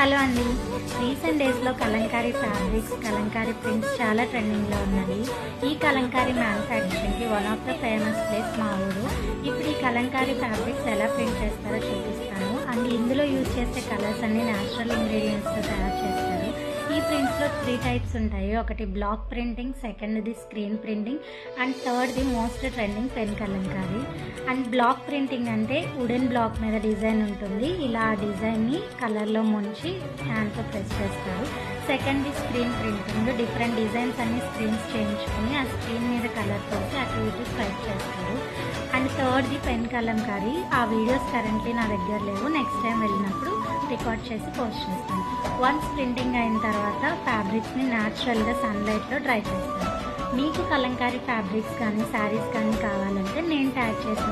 Hello అండి. Recent డేస్లో Kalamkari fabrics, Kalamkari prints చాలా ట్రెండింగ్లో ఉన్నాయి. ఈ కలంకారీ మ్యానుఫ్యాక్చరింగ్కి one of the famous place మా ఊరు. ఇప్పుడు ఈ కలంకారీ ఫ్యాబ్రిక్స్ ఎలా ప్రింట్ చేస్తారో చూపిస్తాను. అండ్ ఇందులో యూజ్ చేసే కలర్స్ అన్ని న్యాచురల్ ఇంగ్రీడియంట్స్తో తయారు చేస్తారు. ఈ ప్రింట్స్లో 3 టైప్స్ ఉంటాయి. ఒకటి బ్లాక్ ప్రింటింగ్, సెకండ్ది స్క్రీన్ ప్రింటింగ్, అండ్ థర్డ్ది most trending pen kalamkari. And block printing అంటే వుడెన్ బ్లాక్ మీద డిజైన్ ఉంటుంది. ఇలా ఆ డిజైన్ని కలర్లో ముంచి హ్యాండ్తో ప్రెస్ చేస్తారు. సెకండ్ది స్క్రీన్ ప్రింటింగ్, డిఫరెంట్ డిజైన్స్ అన్ని స్క్రీన్స్ చేయించుకుని ఆ స్క్రీన్ మీద కలర్ తోసి అటు ఇటు స్ట్రైక్ చేస్తారు. అండ్ థర్డ్ది పెన్ కలంకారీ. ఆ వీడియోస్ కరెంట్లీ నా దగ్గర లేవు, నెక్స్ట్ టైం వెళ్ళినప్పుడు రికార్డ్ చేసి పోస్ట్ చేస్తాను. వన్స్ ప్రింటింగ్ అయిన తర్వాత ఫ్యాబ్రిక్స్ని న్యాచురల్గా సన్లైట్లో డ్రై చేస్తాను. మీకు కలంకారీ ఫ్యాబ్రిక్స్ కానీ శారీస్ కానీ కావాలంటే నేను ట్యాగ్ చేసిన